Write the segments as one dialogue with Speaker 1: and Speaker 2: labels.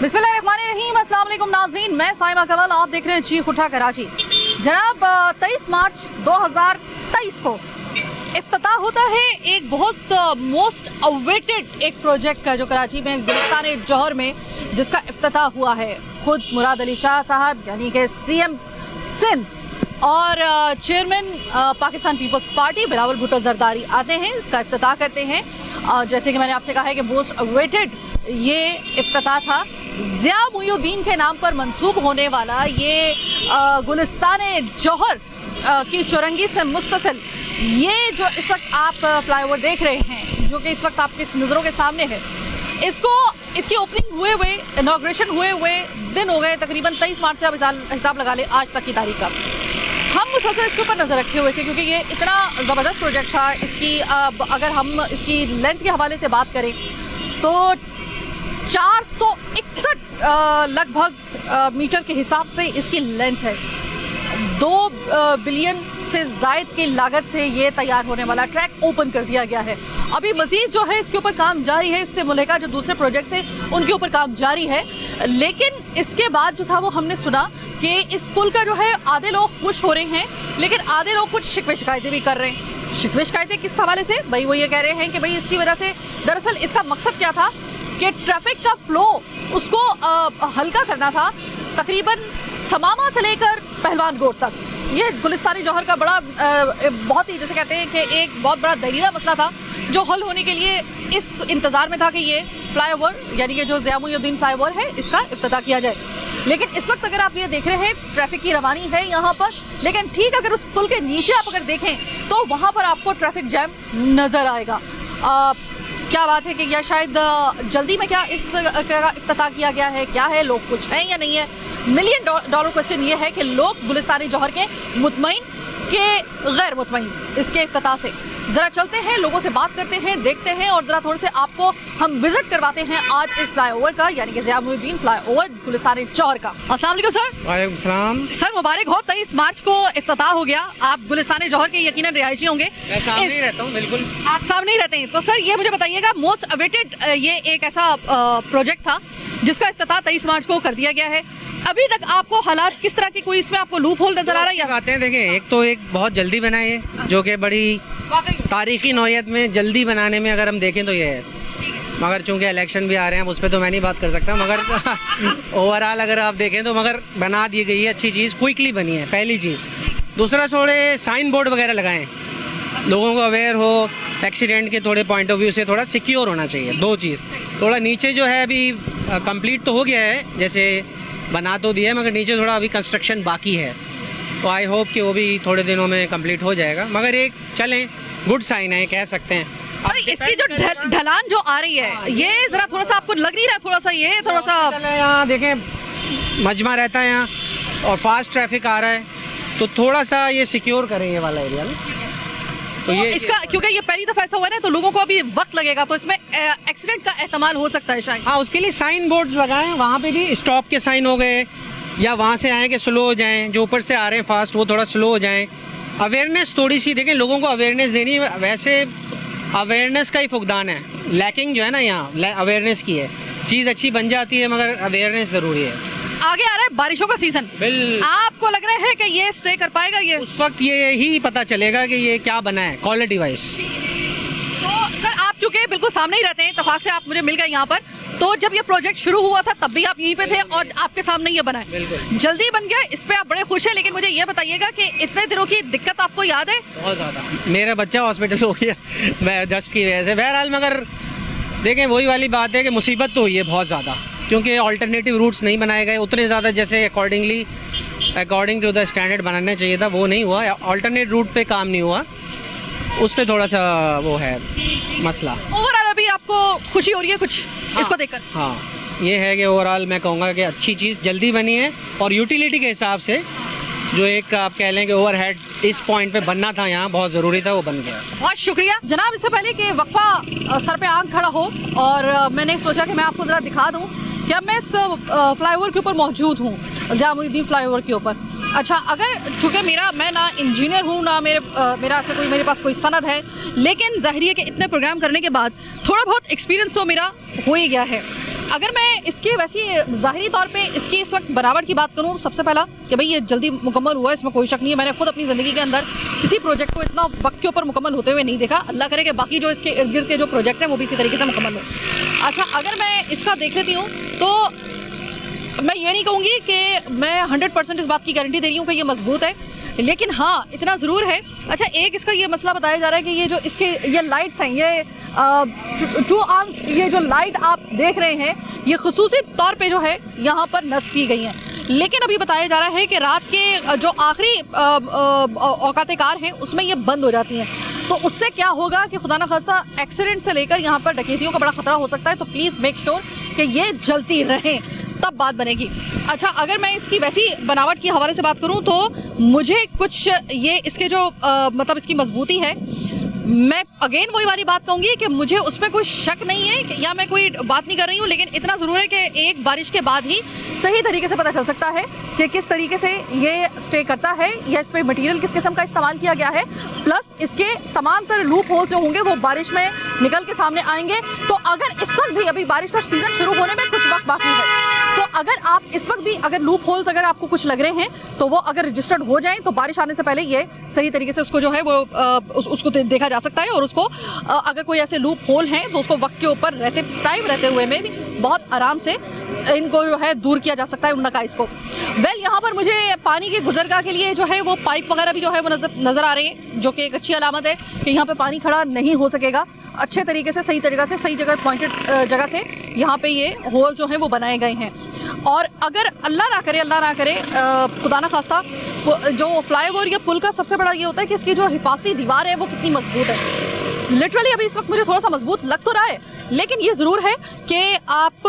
Speaker 1: बिस्मिल्लाहिर्रहमानिर्रहीम, अस्सलाम वालेकुम नाज़रीन, मैं साइमा कमल, आप देख रहे हैं चीख उठा कराची। जनाब 23 मार्च 2023 को इफ्तिताह होता है एक बहुत मोस्ट अवेटेड एक प्रोजेक्ट का, जो कराची में गुलिस्तान जौहर में जिसका इफ्तिताह हुआ है। खुद मुराद अली शाह साहब यानी कि सीएम सिंध और चेयरमैन पाकिस्तान पीपल्स पार्टी बिलावल भुट्टो जरदारी आते हैं, इसका इफ्तिताह करते हैं। जैसे कि मैंने आपसे कहा है कि मोस्ट अवेटेड ये इफ्तिताह था। ज़िया मुइनुद्दीन के नाम पर मंसूब होने वाला ये गुलिस्तान जौहर की चौरंगी से मुस्तसिल ये जो इस वक्त आप फ्लाईओवर देख रहे हैं, जो कि इस वक्त आपकी नज़रों के सामने है, इसकी ओपनिंग हुए इनॉग्रेशन हुए दिन हो गए तकरीबन 23 मार्च से। आप हिसाब लगा ले आज तक की तारीख का। हम मुसलसल इसके ऊपर नज़र रखे हुए थे क्योंकि ये इतना ज़बरदस्त प्रोजेक्ट था। इसकी अगर हम इसकी लेंथ के हवाले से बात करें तो 461 लगभग मीटर के हिसाब से इसकी लेंथ है। 2 बिलियन से ज़ायद की लागत से ये तैयार होने वाला ट्रैक ओपन कर दिया गया है। अभी मज़ीद जो है इसके ऊपर काम जारी है। इससे मुल्का जो दूसरे प्रोजेक्ट्स हैं उनके ऊपर काम जारी है। लेकिन इसके बाद जो था वो हमने सुना कि इस पुल का जो है आधे लोग खुश हो रहे हैं, लेकिन आधे लोग कुछ शिकवे शिकायतें भी कर रहे हैं। शिकवे शिकायतें किस हवाले से? भाई वो ये कह रहे हैं कि भाई इसकी वजह से दरअसल इसका मकसद क्या था कि ट्रैफिक का फ्लो उसको हल्का करना था। तकरीबन समामा से लेकर पहलवान रोड तक ये गुलिस्तान जौहर का बड़ा बहुत ही, जैसे कहते हैं कि एक बहुत बड़ा दहीरा मसला था जो हल होने के लिए इस इंतज़ार में था कि ये फ्लाईओवर यानी कि जो ज़िया मुइनुद्दीन फ्लाईओवर है इसका इफ्तिताह किया जाए। लेकिन इस वक्त अगर आप ये देख रहे हैं ट्रैफिक की रवानी है यहाँ पर, लेकिन ठीक अगर उस पुल के नीचे आप अगर देखें तो वहाँ पर आपको ट्रैफिक जैम नज़र आएगा। क्या बात है कि या शायद जल्दी में क्या इसका इफ्तिताह किया गया है, क्या है, लोग कुछ हैं या नहीं है? मिलियन डॉलर क्वेश्चन ये है कि लोग गुलिस्तान जौहर के मुतमईन के गैर मुतमईन इसके इफ्तिताह से। ज़रा चलते हैं, लोगों से बात करते हैं, देखते हैं और ज़रा थोड़े से आपको हम विजिट करवाते हैं आज इस फ्लाईओवर का, यानी कि ज़िया मुइनुद्दीन फ्लाईओवर गुलिस्तान जौहर का। अस्सलाम वालेकुम सर।
Speaker 2: वालेकुम सलाम।
Speaker 1: सर मुबारक हो, 23 मार्च को इफ्तिताह हो गया। आप गुलिस्तान जौहर के यकीनन रिहायशी होंगे।
Speaker 2: मैं सामने ही रहता हूँ। बिल्कुल
Speaker 1: आप सामने ही रहते हैं। तो सर ये मुझे बताइएगा, मोस्ट अवेटेड ये एक ऐसा प्रोजेक्ट था जिसका इफ्तिताह 23 मार्च को कर दिया गया है। अभी तक आपको हालात किस तरह की, कोई इसमें आपको लूप होल नजर आ रहा है?
Speaker 2: बातें देखें, एक तो एक बहुत जल्दी बना है जो कि बड़ी तारीखी नौयत में जल्दी बनाने में अगर हम देखें तो ये है। मगर चूंकि इलेक्शन भी आ रहे हैं उस पर तो मैं नहीं बात कर सकता, मगर ओवरऑल अगर आप देखें तो मगर बना दी गई है अच्छी चीज़, क्विकली बनी है पहली चीज़। दूसरा थोड़े साइन बोर्ड वगैरह लगाएं, लोगों को अवेयर हो एक्सीडेंट के थोड़े पॉइंट ऑफ व्यू से, थोड़ा सिक्योर होना चाहिए। 2 चीज़, थोड़ा नीचे जो है अभी कंप्लीट तो हो गया है, जैसे बना तो दिया है, मगर नीचे थोड़ा अभी कंस्ट्रक्शन बाकी है। तो आई होप कि वो भी थोड़े दिनों में कंप्लीट हो जाएगा। मगर एक चलें गुड साइन है, कह सकते हैं।
Speaker 1: सर इसकी जो ढलान जो आ रही है ये ज़रा थोड़ा सा आपको लग नहीं रहा? थोड़ा सा ये थोड़ा सा
Speaker 2: यहाँ देखें मजमा रहता है यहाँ और फास्ट ट्रैफिक आ रहा है, तो थोड़ा सा ये सिक्योर करें ये वाला एरिया ना।
Speaker 1: तो ये इसका क्योंकि ये पहली दफ़ा ऐसा हुआ है तो लोगों को अभी वक्त लगेगा, तो इसमें एक्सीडेंट का एहतमाल हो सकता है शायद।
Speaker 2: हाँ, उसके लिए साइन बोर्ड लगाएं, वहाँ पे भी स्टॉप के साइन हो गए, या वहाँ से आए कि स्लो हो जाएं, जो ऊपर से आ रहे हैं फास्ट वो थोड़ा स्लो हो जाएं। अवेयरनेस थोड़ी सी देखें, लोगों को अवेयरनेस देनी है। वैसे अवेयरनेस का ही फुकदान है, लैकिंग जो है ना यहाँ अवेयरनेस की है। चीज़ अच्छी बन जाती है मगर अवेयरनेस ज़रूरी है।
Speaker 1: आगे आ रहा है बारिशों का सीजन, आपको लग रहा है कि ये स्टे कर पाएगा? ये
Speaker 2: उस वक्त ये ही पता चलेगा कि ये क्या बना है क्वालिटी वाइज।
Speaker 1: तो सर आप चूँकि बिल्कुल सामने ही रहते हैं, इत्तेफाक से आप मुझे मिल गए यहाँ पर, तो जब ये प्रोजेक्ट शुरू हुआ था तब भी आप यहीं पे थे और आपके सामने ये बना है, जल्दी बन गया, इस पे आप बड़े खुश हैं। लेकिन मुझे ये बताइएगा कि इतने दिनों की दिक्कत आपको याद है?
Speaker 2: बहुत ज़्यादा। मेरा बच्चा हॉस्पिटल हो गया मैं डस्ट की वजह से। बहरहाल मगर देखें वही वाली बात है कि मुसीबत तो हुई है बहुत ज़्यादा, क्योंकि अल्टरनेटिव रूट्स नहीं बनाए गए उतने ज़्यादा जैसे अकॉर्डिंग टू द स्टैंडर्ड बनाना चाहिए था, वो नहीं हुआ। अल्टरनेट रूट पे काम नहीं हुआ, उस पर थोड़ा सा वो है मसला।
Speaker 1: ओवरऑल अभी आपको खुशी हो रही है कुछ इसको देखकर?
Speaker 2: हाँ, ये है कि ओवरऑल मैं कहूँगा कि अच्छी चीज़ जल्दी बनी है और यूटिलिटी के हिसाब से जो एक आप कह लें कि ओवरहेड इस पॉइंट पे बनना था यहाँ बहुत ज़रूरी था, वो बन गया। बहुत
Speaker 1: शुक्रिया जनाब। इससे पहले कि वक्फा सर पे आग खड़ा हो और मैंने सोचा कि मैं आपको ज़रा दिखा दूँ कि अब मैं इस फ्लाईओवर के ऊपर मौजूद हूँ, ज़िया मुइनुद्दीन फ्लाईओवर के ऊपर। अच्छा, अगर चूँकि मैं ना इंजीनियर हूँ ना मेरे पास कोई सनद है, लेकिन ज़ाहिर है कि इतने प्रोग्राम करने के बाद थोड़ा बहुत एक्सपीरियंस तो मेरा हो ही गया है। अगर मैं इसके वैसे ज़ाहिरी तौर पे इसकी इस वक्त बनावट की बात करूँ, सबसे पहला कि भाई ये जल्दी मुकम्मल हुआ है, इसमें कोई शक नहीं है। मैंने खुद अपनी ज़िंदगी के अंदर किसी प्रोजेक्ट को इतना वक्त के ऊपर मुकम्मल होते हुए नहीं देखा। अल्लाह करे कि बाकी जो इसके इर्द गिर्द के जो प्रोजेक्ट हैं वो भी इसी तरीके से मुकम्मल हो। अच्छा, अगर मैं इसका देख लेती हूँ तो मैं ये नहीं कहूँगी कि मैं 100% इस बात की गारंटी दे रही हूँ कि ये मजबूत है, लेकिन हाँ इतना ज़रूर है। अच्छा, एक इसका ये मसला बताया जा रहा है कि ये जो इसके ये लाइट्स हैं, ये ट्रू आर्म्स, ये जो लाइट आप देख रहे हैं ये खुसूसी तौर पे जो है यहाँ पर नस्ब की गई हैं, लेकिन अभी बताया जा रहा है कि रात के जो आखिरी औकात कार हैं उसमें ये बंद हो जाती हैं। तो उससे क्या होगा कि खुदा न खास्ता एक्सीडेंट से लेकर यहाँ पर डकैतियों का बड़ा ख़तरा हो सकता है। तो प्लीज़ मेक श्योर कि ये जलती रहें, तब बात बनेगी। अच्छा, अगर मैं इसकी वैसी बनावट की हवाले से बात करूं तो मुझे कुछ ये इसके जो मतलब इसकी मजबूती है, मैं अगेन वही वाली बात कहूँगी कि मुझे उसमें कोई शक नहीं है या मैं कोई बात नहीं कर रही हूँ, लेकिन इतना ज़रूर है कि एक बारिश के बाद ही सही तरीके से पता चल सकता है कि किस तरीके से ये स्टे करता है या इस पर मटेरियल किस किस्म का इस्तेमाल किया गया है। प्लस इसके तमाम तरह लूप होल्स जो होंगे वो बारिश में निकल के सामने आएंगे। तो अगर इस वक्त भी अभी बारिश का सीज़न शुरू होने में कुछ वक्त बाकी है, तो अगर आप इस वक्त भी अगर लूप होल्स अगर आपको कुछ लग रहे हैं तो वो अगर रजिस्टर्ड हो जाएं तो बारिश आने से पहले ये सही तरीके से उसको जो है वो उसको देखा जा सकता है। और उसको अगर कोई ऐसे लूप होल हैं तो उसको वक्त के ऊपर रहते हुए में भी बहुत आराम से इनको जो है दूर किया जा सकता है उन नकाइस को। यहाँ पर मुझे पानी की गुजरगाह के लिए जो है वो पाइप वगैरह भी जो है वो नज़र आ रही है, जो कि एक अच्छी अलामत है कि यहाँ पे पानी खड़ा नहीं हो सकेगा। अच्छे तरीके से सही तरीक़ा से सही जगह पॉइंटेड जगह से यहाँ पे ये होल जो हैं वो बनाए गए हैं। और अगर अल्लाह ना करे खुदा ना खास्ता जो फ्लाईओवर या पुल का सबसे बड़ा ये होता है कि इसकी जो हिफाजती दीवार है वो कितनी मजबूत है। लिटरली अभी इस वक्त मुझे थोड़ा सा मजबूत लग तो रहा है, लेकिन ये ज़रूर है कि आप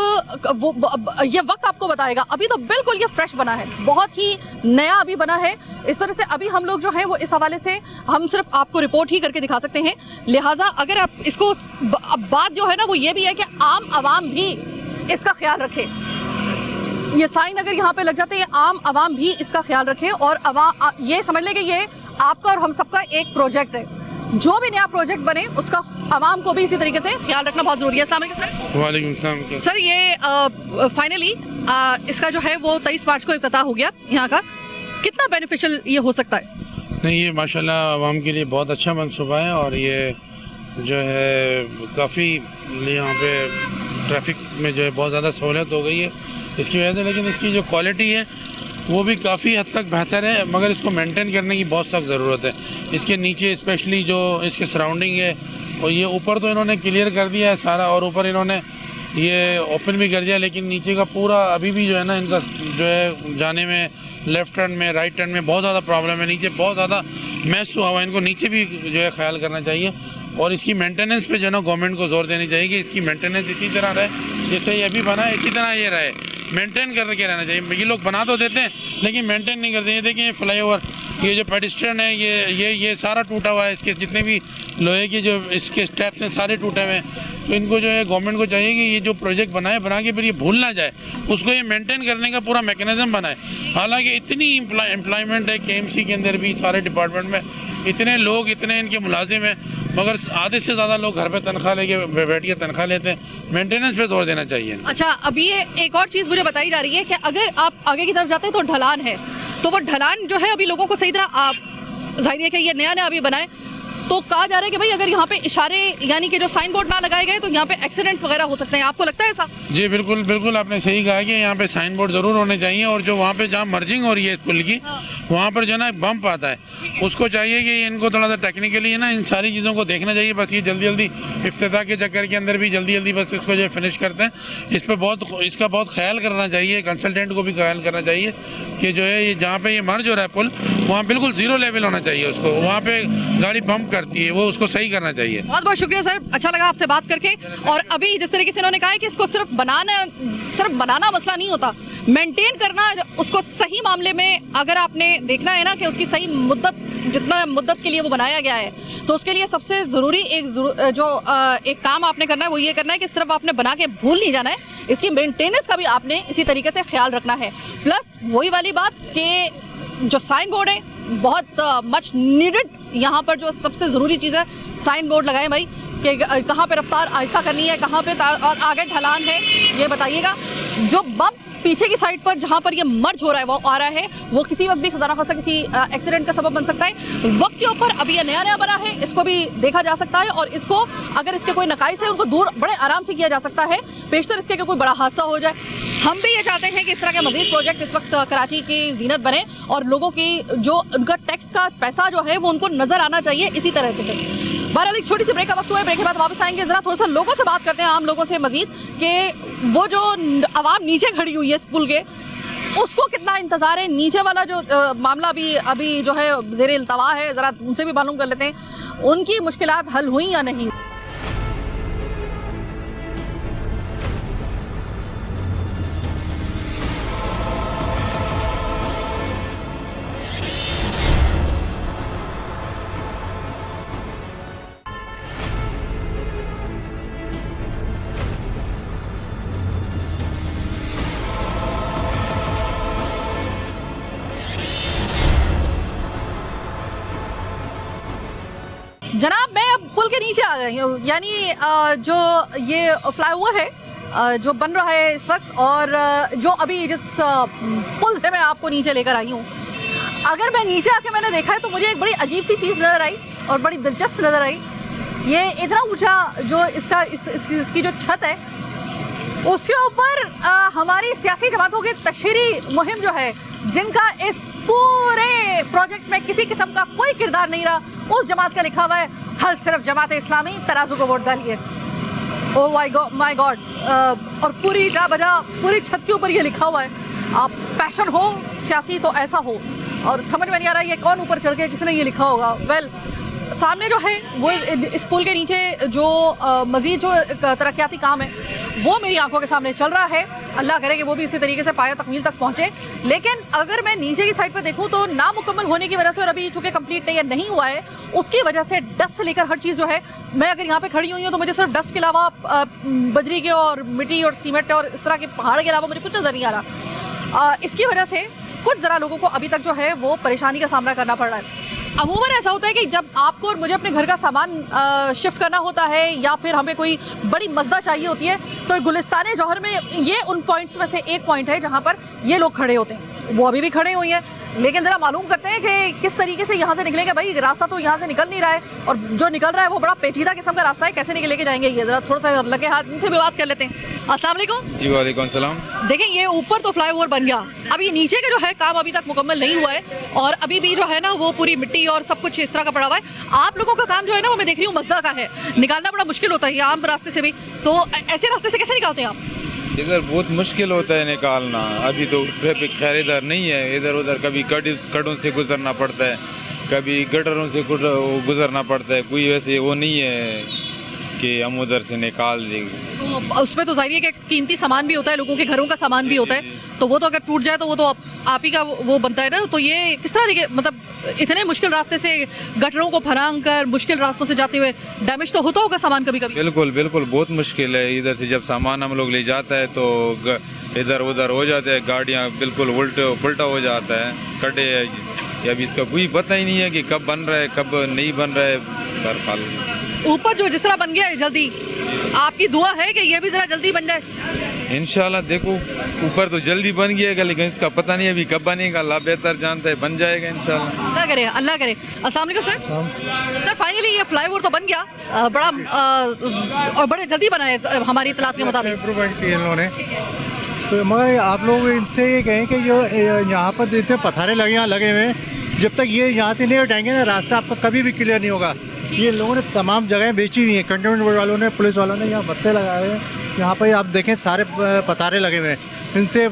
Speaker 1: ये वक्त आपको बताएगा। अभी तो बिल्कुल ये फ्रेश बना है, बहुत ही नया अभी बना है। इस तरह से अभी हम लोग जो हैं वो इस हवाले से हम सिर्फ आपको रिपोर्ट ही करके दिखा सकते हैं। लिहाजा अगर आप इसको बात जो है ना वो ये भी है कि आम आवाम भी इसका ख्याल रखे। ये साइन अगर यहाँ पे लग जाते हैं, आम आवाम भी इसका ख्याल रखें और ये समझ लें कि ये आपका और हम सबका एक प्रोजेक्ट है। जो भी नया प्रोजेक्ट बने उसका आवाम को भी इसी तरीके से ख्याल रखना बहुत ज़रूरी है। अस्सलाम वालेकुम सर।
Speaker 3: वालेकुम सलाम।
Speaker 1: सर, ये फाइनली इसका जो है वो 23 मार्च को इफ्तिताह हो गया यहाँ का, कितना बेनिफिशियल ये हो सकता है?
Speaker 3: नहीं, ये माशाल्लाह आवाम के लिए बहुत अच्छा मनसूबा है और ये जो है काफ़ी यहाँ पे ट्रैफिक में जो है बहुत ज़्यादा सहूलियत हो गई है इसकी वजह से। लेकिन इसकी जो क्वालिटी है वो भी काफ़ी हद तक बेहतर है, मगर इसको मेंटेन करने की बहुत सख्त ज़रूरत है। इसके नीचे स्पेशली जो इसके सराउंडिंग है, और ये ऊपर तो इन्होंने क्लियर कर दिया है सारा और ऊपर इन्होंने ये ओपन भी कर दिया, लेकिन नीचे का पूरा अभी भी जो है ना इनका जो है जाने में लेफ़्ट टर्न में राइट टर्न में बहुत ज़्यादा प्रॉब्लम है। नीचे बहुत ज़्यादा मैस हुआ हुआ है, इनको नीचे भी जो है ख्याल करना चाहिए और इसकी मेंटेनेंस पे जो है ना गवर्नमेंट को जोर देनी चाहिए कि इसकी मेंटेनेंस इसी तरह रहे जैसे ये अभी बना है, इसी तरह ये रहे, मेंटेन करके रहना चाहिए। ये लोग बना तो देते हैं लेकिन मेंटेन नहीं करते। ये देखिए ये फ्लाईओवर, ये जो पेडिस्ट्रियन है ये सारा टूटा हुआ है, इसके जितने भी लोहे के जो इसके स्टेप्स हैं सारे टूटे हुए हैं। तो इनको जो है गवर्नमेंट को चाहिए कि ये जो प्रोजेक्ट बना के फिर ये भूल ना जाए, उसको ये मेंटेन करने का पूरा मैकेनिज्म बनाए। हालांकि इतनी एम्प्लॉयमेंट है KMC के अंदर भी, सारे डिपार्टमेंट में इतने लोग, इतने इनके मुलाजिम हैं, मगर आधे से ज़्यादा लोग घर पे तनख्वाह लेके बैठ के तनख्वाह लेते हैं। मेंटेनेंस पे जोर देना चाहिए।
Speaker 1: अच्छा, अभी ये एक और चीज़ मुझे बताई जा रही है कि अगर आप आगे की तरफ जाते हैं तो ढलान है, तो वो ढलान जो है अभी लोगों को सही तरह जाहिर है कि ये नया अभी बनाए, तो कहा जा रहा है कि भाई अगर यहाँ पे इशारे यानी कि जो साइन बोर्ड ना लगाए गए तो यहाँ पे एक्सीडेंट्स वगैरह हो सकते हैं। आपको लगता है ऐसा?
Speaker 3: जी बिल्कुल बिल्कुल, आपने सही कहा कि यहाँ पे साइन बोर्ड ज़रूर होने चाहिए और जो वहाँ पे जहाँ मर्जिंग हो रही है पुल की, वहाँ पर जो ना बम्प आता है, उसको चाहिए कि इनको थोड़ा सा टेक्निकली है ना इन सारी चीज़ों को देखना चाहिए। बस ये जल्दी जल्दी इफ्तिताह के चक्कर के अंदर भी जल्दी बस इसको जो फिनिश करते हैं, इसका बहुत ख्याल करना चाहिए, कंसल्टेंट को भी ख्याल करना चाहिए कि जो है ये जहाँ पे ये मर्ज हो रहा है पुल, वहाँ बिल्कुल ज़ीरो लेवल होना चाहिए। उसको वहाँ पे गाड़ी बम्प करती है, वो उसको सही करना चाहिए।
Speaker 1: बहुत बहुत शुक्रिया सर, अच्छा लगा आपसे बात करके। और अभी जिस तरीके से इन्होंने कहा है कि इसको सिर्फ बनाना मसला नहीं होता, मेंटेन करना उसको सही मामले में अगर आपने देखना है ना कि उसकी सही जितना मुद्दत के लिए वो बनाया गया है, तो उसके लिए सबसे ज़रूरी एक काम आपने करना है वो ये करना है कि सिर्फ आपने बना के भूल नहीं जाना है, इसकी मेंटेनेंस का भी आपने इसी तरीके से ख्याल रखना है। प्लस वही वाली बात कि जो साइन बोर्ड है बहुत मच नीडेड, यहाँ पर जो सबसे ज़रूरी चीज़ है साइन बोर्ड लगाएं भाई, कि कहाँ पे रफ्तार आहिस्ता करनी है, कहाँ पे और आगे ढलान है, ये बताइएगा। जो बम पीछे की साइड पर जहाँ पर ये मर्ज हो रहा है वो आ रहा है, वो किसी वक्त भी खुदा ना खास्ता किसी एक्सीडेंट का सबब बन सकता है। वक्त के ऊपर अभी ये नया नया बना है, इसको भी देखा जा सकता है और इसको अगर इसके कोई नकाइस है उनको दूर बड़े आराम से किया जा सकता है, पेशतर इसके कि कोई बड़ा हादसा हो जाए। हम भी ये चाहते हैं कि इस तरह के मजीद प्रोजेक्ट इस वक्त कराची की जीनत बने और लोगों की जो उनका टैक्स का पैसा जो है वो उनको नजर आना चाहिए इसी तरह से। बहरहाल एक छोटी सी ब्रेक का वक्त हुआ है, ब्रेक के बाद वापस आएंगे। जरा थोड़ा सा लोगों से बात करते हैं, आम लोगों से मजीद, कि वो जो आवाम नीचे खड़ी हुई है इस पुल के, उसको कितना इंतजार है। नीचे वाला जो मामला अभी जो है ज़ेरे इल्तवा है, जरा उनसे भी मालूम कर लेते हैं उनकी मुश्किलात हल हुई या नहीं। जनाब मैं अब पुल के नीचे आ गई हूँ, यानी जो ये फ्लाईओवर है जो बन रहा है इस वक्त, और जो अभी जिस पुल से मैं आपको नीचे लेकर आई हूँ, अगर मैं नीचे आके मैंने देखा है तो मुझे एक बड़ी अजीब सी चीज़ नज़र आई और बड़ी दिलचस्प नज़र आई। ये इतना ऊंचा जो इसकी जो छत है उसके ऊपर हमारी सियासी जमातों की तशहीरी मुहिम जो है, जिनका इस पूरे प्रोजेक्ट में किसी किस्म का कोई किरदार नहीं रहा, उस जमात का लिखा हुआ है हल सिर्फ जमात इस्लामी तराजू को वोट डालिए। ओ माय गॉड, और पूरी जा बजा पूरी छत के ऊपर ये लिखा हुआ है। आप पैशन हो सियासी तो ऐसा हो, और समझ में नहीं आ रहा है ये कौन ऊपर चढ़ के किसने ये लिखा होगा। वेल सामने जो है वो इस पुल के नीचे जो मज़ीद जो तरक्याती काम है वो मेरी आंखों के सामने चल रहा है। अल्लाह करे कि वो भी इसी तरीके से पाया तकमील तक पहुंचे। लेकिन अगर मैं नीचे की साइड पर देखूं तो नामुकम्मल होने की वजह से और अभी चूँकि कंप्लीट तैयार नहीं हुआ है उसकी वजह से डस्ट से लेकर हर चीज़ जो है, मैं अगर यहाँ पे खड़ी हुई हूँ तो मुझे सिर्फ डस्ट के अलावा बजरी के और मिट्टी और सीमेंट और इस तरह के पहाड़ के अलावा मुझे कुछ नज़र नहीं आ रहा। इसकी वजह से कुछ ज़रा लोगों को अभी तक जो है वो परेशानी का सामना करना पड़ रहा है। अमूमन ऐसा होता है कि जब आपको और मुझे अपने घर का सामान शिफ्ट करना होता है या फिर हमें कोई बड़ी मज़दा चाहिए होती है तो गुलिस्तान जौहर में ये उन पॉइंट्स में से एक पॉइंट है जहाँ पर ये लोग खड़े होते हैं। वो अभी भी खड़े हुए हैं, लेकिन ज़रा मालूम करते हैं कि किस तरीके से यहाँ से निकलेंगे। भाई रास्ता तो यहाँ से निकल नहीं रहा है और जो निकल रहा है वो बड़ा पेचीदा किस्म का रास्ता है, कैसे लेके जाएंगे ये ज़रा थोड़ा सा लगे हाथ इनसे भी बात कर लेते हैं। अस्सलाम वालेकुम।
Speaker 4: जी वालेकुम सलाम।
Speaker 1: देखें ये ऊपर तो फ्लाईओवर बन गया, अभी नीचे का जो है काम अभी तक मुकम्मल नहीं हुआ है और अभी भी जो है ना वो पूरी मिट्टी और सब कुछ इस तरह का पड़ा हुआ है। आप लोगों का काम जो है ना वो मैं देख रही हूँ मज़दा का है, निकालना बड़ा मुश्किल होता है आम रास्ते से भी, तो ऐसे रास्ते से कैसे निकालते हैं आप?
Speaker 4: इधर बहुत मुश्किल होता है निकालना, अभी तो ट्रैफिक खैर इधर नहीं है, इधर उधर कभी कड़ों से गुजरना पड़ता है, कभी गटरों से गुजरना पड़ता है, कोई वैसे वो नहीं है कि हम उधर से निकाल देंगे।
Speaker 1: तो उसमें तो जाहिर है कि कीमती सामान भी होता है, लोगों के घरों का सामान भी होता है, तो वो तो अगर टूट जाए तो वो तो आप ही का वो बनता है ना। तो ये किस तरह लेके मतलब इतने मुश्किल रास्ते से गटरों को फरांग कर मुश्किल रास्तों से जाते हुए डैमेज तो होता होगा सामान कभी कभी? बिल्कुल
Speaker 4: बिल्कुल बहुत मुश्किल है। इधर से जब सामान हम लोग ले जाता है तो इधर उधर हो जाते हैं, गाड़ियाँ बिल्कुल उल्टा हो जाता है, खड्डे अभी इसका कोई पता ही नहीं है कि कब बन रहा है कब नहीं बन रहा है। बहरहाल
Speaker 1: ऊपर जो जिस तरह बन गया है जल्दी, आपकी दुआ है कि ये भी जरा जल्दी बन जाए?
Speaker 4: इंशाल्लाह देखो ऊपर तो जल्दी बन गया लेकिन इसका पता नहीं अभी कब बनेगा, अल्लाह बेहतर जानता है, बन जाएगा इंशाल्लाह।
Speaker 1: अल्लाह करे अल्लाह करे। अस्सलाम वालेकुम सर। सर फाइनली ये फ्लाईओवर तो बन गया, बड़ा और बड़े जल्दी बना है हमारी इतलात के मुताबिक।
Speaker 5: इम्प्रूवमेंट की इन्होंने, तो मगर आप लोग इनसे ये कहें कि जो यहाँ पर जितने पत्थरे लगे हुए हैं, जब तक ये यहाँ से नहीं हटाएंगे ना रास्ता आपका कभी भी क्लियर नहीं होगा। ये लोगों ने तमाम जगह बेची हुई हैं, कंटेनमेंट बोर्ड वालों ने, पुलिस वालों ने यहाँ भत्ते लगाए हुए हैं। यहाँ पर आप देखें सारे पतारे लगे हुए हैं, इनसे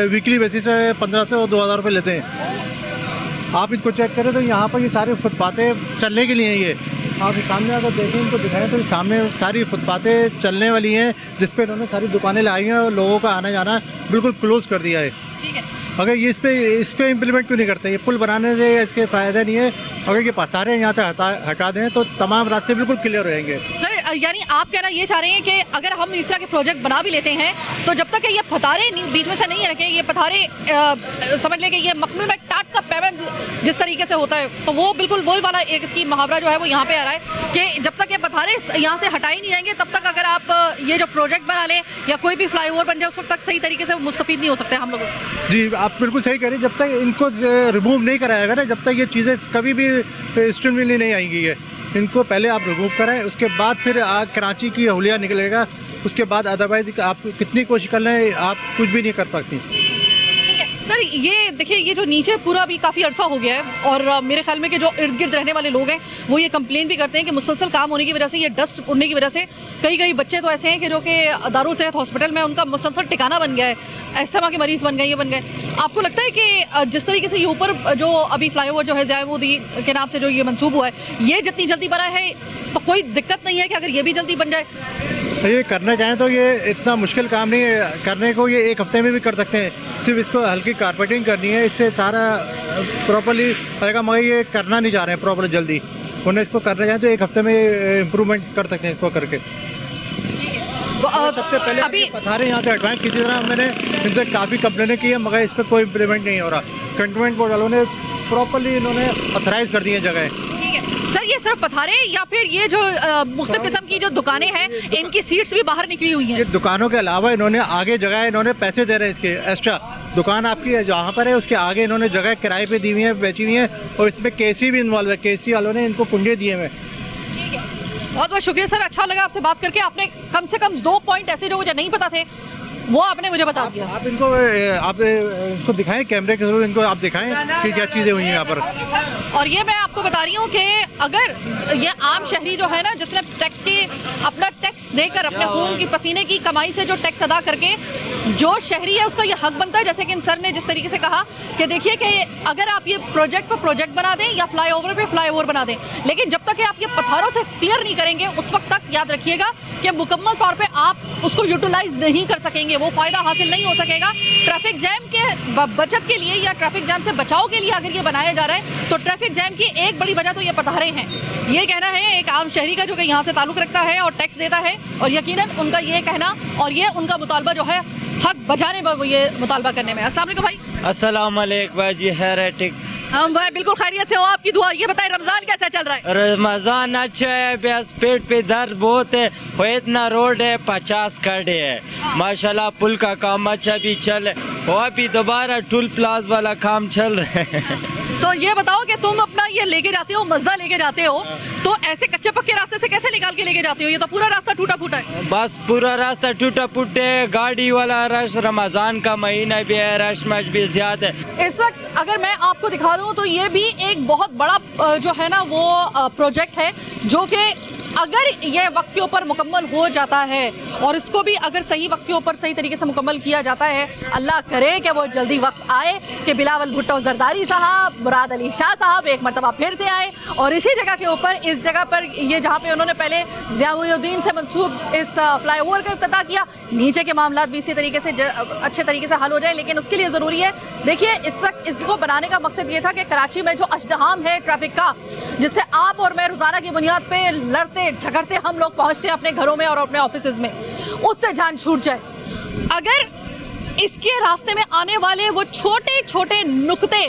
Speaker 5: वीकली बेसिस पे 1500 और 2000 रुपये लेते हैं। आप इनको चेक करें तो यहाँ पर ये सारे फुटपाथें चलने के लिए हैं। ये आप सामने अगर देखें इनको दिखाएं तो सामने सारी फुटपाथें चलने वाली हैं, जिस पे इन्होंने सारी दुकानें लगाई हैं और लोगों का आना जाना बिल्कुल क्लोज कर दिया है।
Speaker 1: ठीक है,
Speaker 5: अगर ये इस पे इम्प्लीमेंट क्यों नहीं करते? ये पुल बनाने से इसके फ़ायदा नहीं है। अगर ये पतारे यहाँ से हटा दें तो तमाम रास्ते बिल्कुल क्लियर रहेंगे।
Speaker 1: सर यानी आप कहना ये चाह रहे हैं कि अगर हम इस तरह के प्रोजेक्ट बना भी लेते हैं तो जब तक ये पथारे बीच में से नहीं रखे, ये पथारे समझ लें कि ये मखमल में टाट का पेमेंट जिस तरीके से होता है, तो वो बिल्कुल वही वाला एक इसकी मुहावरा जो है वो यहाँ पे आ रहा है कि जब तक ये पथारे यहाँ से हटाए नहीं जाएंगे तब तक अगर आप ये जो प्रोजेक्ट बना लें या कोई भी फ्लाईओवर बन जाए उस वक्त तक सही तरीके से मुस्तफीद नहीं हो सकते हम लोगों से।
Speaker 5: जी आप बिल्कुल सही कह रहे हैं, जब तक इनको रिमूव नहीं कराया ना, जब तक ये चीज़ें कभी भी स्ट्रीमली नहीं आएंगी है। इनको पहले आप रिमूव कराएं, उसके बाद फिर कराची की हुलिया निकलेगा, उसके बाद अदरवाइज आप कितनी कोशिश कर लें आप कुछ भी नहीं कर पाती।
Speaker 1: सर ये देखिए, ये जो नीचे पूरा भी काफ़ी अरसा हो गया है और मेरे ख्याल में कि जो इर्द गिर्द रहने वाले लोग हैं वो ये कंप्लेन भी करते हैं कि मुसलसल काम होने की वजह से, ये डस्ट उड़ने की वजह से कई बच्चे तो ऐसे हैं कि जो कि दारुल सेहत हॉस्पिटल में उनका मुसलसल ठिकाना बन गया है, अस्थमा के मरीज़ बन गए, ये बन गए। आपको लगता है कि जिस तरीके से ये ऊपर जो अभी फ्लाईओवर जो है ज़िया मोदी के नाम से जो ये मंसूब हुआ है, ये जितनी जल्दी बना है तो कोई दिक्कत नहीं है कि अगर ये भी जल्दी बन जाए?
Speaker 5: ये करना चाहें तो ये इतना मुश्किल काम नहीं है करने को, ये एक हफ्ते में भी कर सकते हैं। सिर्फ इसको हल्की कारपेटिंग करनी है, इससे सारा प्रॉपर्ली आएगा, मगर ये करना नहीं चाह रहे हैं प्रॉपर जल्दी। उन्हें इसको करना चाहें तो एक हफ्ते में इम्प्रूवमेंट कर सकते हैं इसको करके। सबसे पहले अभी पथारे यहाँ से हटवाएं, किसी तरह मैंने इनसे काफ़ी कंप्लेनें की है मगर इस पर कोई इम्प्लीमेंट नहीं हो रहा। कंटोनमेंट बोर्ड वालों ने प्रॉपरली इन्होंने ऑथराइज कर दी है जगह।
Speaker 1: सर ये सिर्फ पथारे या फिर ये जो मुख्तलिफ किस्म की जो दुकानें हैं इनकी सीट्स भी बाहर निकली हुई हैं?
Speaker 5: ये दुकानों के अलावा इन्होंने आगे जगह, इन्होंने पैसे दे रहे हैं इसके एक्स्ट्रा। दुकान आपकी जहाँ पर है उसके आगे इन्होंने जगह किराए पे दी हुई है, बेची हुई है, और इसमें केसी भी इन्वॉल्व है। केसी वालों ने इनको पुंजे दिए हुए।
Speaker 1: ठीक है, बहुत बहुत शुक्रिया सर, अच्छा लगा आपसे बात करके। आपने कम से कम 2 पॉइंट ऐसे जो मुझे नहीं पता थे वो आपने मुझे बता दिया।
Speaker 5: आप इनको दिखाएं कैमरे के थ्रू, इनको आप दिखाएं कि क्या चीज़ें हुई हैं यहाँ पर।
Speaker 1: और ये मैं आपको बता रही हूँ कि अगर ये आम शहरी जो है ना, जिसने टैक्स की अपना टैक्स देकर अपने खून की पसीने की कमाई से जो टैक्स अदा करके जो शहरी है उसका ये हक बनता है, जैसे कि इन सर ने जिस तरीके से कहा कि देखिए कि अगर आप ये प्रोजेक्ट पर प्रोजेक्ट बना दें या फ्लाईओवर पे फ्लाईओवर बना दें, लेकिन जब तक आप ये पत्थरों से क्लियर नहीं करेंगे उस वक्त तक याद रखिएगा कि मुकम्मल तौर पे आप उसको यूटिलाइज नहीं कर सकेंगे, वो फ़ायदा हासिल नहीं हो सकेगा। ट्रैफिक जैम के बचत के लिए या ट्रैफिक जैम से बचाव के लिए अगर ये बनाया जा रहा है तो ट्रैफिक जैम की एक बड़ी वजह तो ये पथारे हैं। ये कहना है एक आम शहरी का जो कि यहाँ से ताल्लुक़ रखता है और टैक्स देता है, और यकीनन उनका ये कहना और ये उनका मुतालबा जो है हक बजाने में, ये मुतालबा करने में। अस्सलाम वालेकुम भाई।
Speaker 6: अस्सलाम वालेकुम भाई जी, खैरियत?
Speaker 1: हम भाई बिल्कुल खैरियत से हो, आपकी दुआ। ये बताएं रमजान कैसा चल रहा है?
Speaker 6: रमजान अच्छा है, बस पेट पे दर्द बहुत है, वो इतना रोड है 50 खड़े है। माशाल्लाह पुल का काम अच्छा भी चल है, और अभी दोबारा टूल प्लाजा वाला काम चल रहा है।
Speaker 1: तो ये बताओ कि तुम अपना ये लेके जाते हो, मजदा लेके जाते हो, तो ऐसे कच्चे पक्के रास्ते से कैसे निकाल के लेके जाते हो? ये तो पूरा रास्ता टूटा फूटा है।
Speaker 6: बस पूरा रास्ता टूटा फूटा है, गाड़ी वाला रश, रमजान का महीना भी है, रश मच भी ज्यादा है।
Speaker 1: इस वक्त अगर मैं आपको दिखा दूं तो ये भी एक बहुत बड़ा जो है ना वो प्रोजेक्ट है जो कि अगर ये वक्त के ऊपर मुकम्मल हो जाता है और इसको भी अगर सही वक्त के ऊपर सही तरीके से मुकम्मल किया जाता है, अल्लाह करे कि वो जल्दी वक्त आए कि बिलावल भुट्टो जरदारी साहब, मुराद अली शाह साहब एक मरतबा फिर से आए और इसी जगह के ऊपर, इस जगह पर ये जहाँ पे उन्होंने पहले ज़िया मोदीन से मंसूब इस फ्लाईओवर का इफ्तिताह किया, नीचे के मामला भी इसी तरीके से अच्छे तरीके से हल हो जाए। लेकिन उसके लिए ज़रूरी है, देखिए इस वक्त इसको बनाने का मकसद ये था कि कराची में जो अजदहाम है ट्रैफिक का, जिससे आप और मैं रोज़ाना की बुनियाद पर लड़ते झगड़ते हम लोग पहुंचते हैं अपने घरों में और अपने ऑफिसेज में, उससे जान छूट जाए। अगर इसके रास्ते में आने वाले वो छोटे छोटे नुक्ते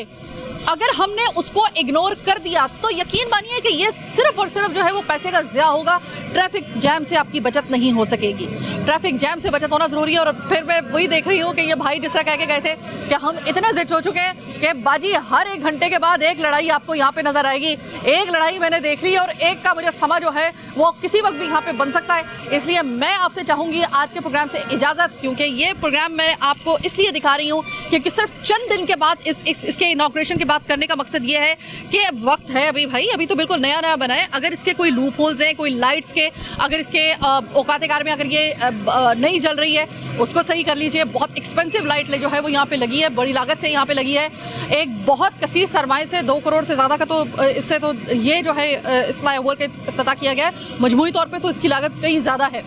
Speaker 1: अगर हमने उसको इग्नोर कर दिया तो यकीन मानिए कि ये सिर्फ और सिर्फ जो है वो पैसे का ज़िया होगा, ट्रैफिक जैम से आपकी बचत नहीं हो सकेगी। ट्रैफिक जैम से बचत होना ज़रूरी है। और फिर मैं वही देख रही हूँ कि ये भाई जिस तरह कह के गए थे कि हम इतना ज़िद हो चुके हैं कि बाजी हर 1 घंटे के बाद एक लड़ाई आपको यहाँ पे नज़र आएगी। एक लड़ाई मैंने देख ली और एक का मुझे समा जो है वो किसी वक्त भी यहाँ पे बन सकता है। इसलिए मैं आपसे चाहूँगी आज के प्रोग्राम से इजाज़त, क्योंकि ये प्रोग्राम मैं आपको इसलिए दिखा रही हूँ क्योंकि सिर्फ चंद दिन के बाद इसके इनॉग्रेशन के बात करने का मकसद ये है कि वक्त है अभी भाई, अभी तो बिल्कुल नया नया बना है। अगर इसके कोई लूप होल्स हैं, कोई लाइट्स के, अगर इसके औकात कार में अगर ये नहीं जल रही है उसको सही कर लीजिए। बहुत एक्सपेंसिव लाइट जो है वो यहाँ पे लगी है, बड़ी लागत से यहाँ पे लगी है, एक बहुत कसीर सरमाए से 2 करोड़ से ज़्यादा का, तो इससे तो ये जो है इस फ्लाईओवर का इफ्तिताह किया गया है। मजमूई तौर पर तो इसकी लागत कहीं ज़्यादा है।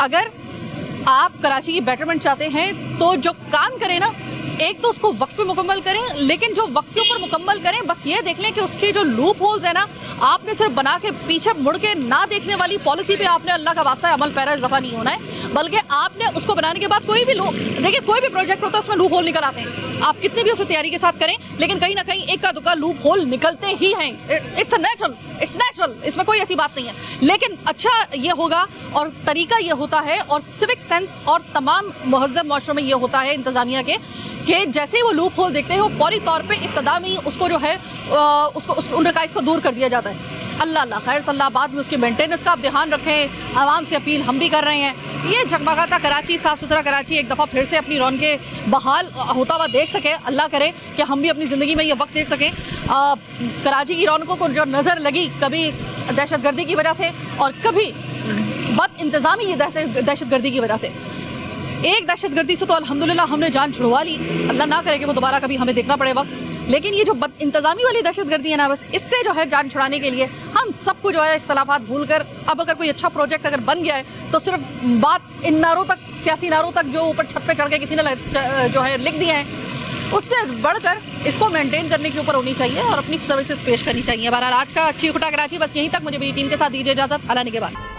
Speaker 1: अगर आप कराची की बेटरमेंट चाहते हैं तो जो काम करे ना, एक तो उसको वक्त पे मुकम्मल करें, लेकिन जो वक्त के ऊपर मुकम्मल करें बस ये देख लें कि उसके जो लूप होल्स है ना, आपने सिर्फ बना के पीछे मुड़ के ना देखने वाली पॉलिसी पे आपने अल्लाह का वास्ता है अमल पैरा इस दफ़ा नहीं होना है, बल्कि आपने उसको बनाने के बाद कोई भी देखिए कोई भी प्रोजेक्ट होता है उसमें लूप होल निकल आते हैं, आप कितनी भी उसे तैयारी के साथ करें लेकिन कहीं ना कहीं एक का दुका लूप होल निकलते ही हैं। इट्स नेचुरल, इसमें कोई ऐसी बात नहीं है। लेकिन अच्छा ये होगा और तरीका ये होता है और सिविक सेंस और तमाम महज़्ज़ब माशरों में ये होता है इंतज़ामिया के कि जैसे ही वो लूप होल देखते हैं वो फौरी तौर पे इब्तदा में उसको जो है उसको उन रकाइस को दूर कर दिया जाता है। अल्लाह खैर सल्ला, बाद में उसकी मेंटेनेंस का आप ध्यान रखें। आवाम से अपील हम भी कर रहे हैं, ये जगमगाता कराची, साफ़ सुथरा कराची एक दफ़ा फिर से अपनी रौनकें बहाल होता हुआ देख सके। अल्लाह करे कि हम भी अपनी ज़िंदगी में ये वक्त देख सकें। कराची की रौनकों को जो नज़र लगी कभी दहशतगर्दी की वजह से और कभी बद इंतज़ामी दहशतगर्दी की वजह से, एक दहशतगर्दी से तो अल्हम्दुलिल्लाह हमने जान छुड़वा ली, अल्लाह ना करे कि वो दोबारा कभी हमें देखना पड़े वक्त। लेकिन ये जो बद इंतज़ामी वाली दहशतगर्दी है ना, बस इससे जो है जान छुड़ाने के लिए हम सबको जो है इख्तलाफात भूल कर, अब अगर कोई अच्छा प्रोजेक्ट अगर बन गया है तो सिर्फ बात इन नारों तक, सियासी नारों तक जो ऊपर छत पे चढ़ के किसी ने जो है लिख दिए हैं, उससे बढ़कर इसको मेंटेन करने के ऊपर होनी चाहिए और अपनी सर्विसेज पेश करनी चाहिए। बहरहाल आज का चीखुटा कराची बस यहीं तक। मुझे मेरी टीम के साथ दीजिए इजाज़त। अल्लाह के बाद।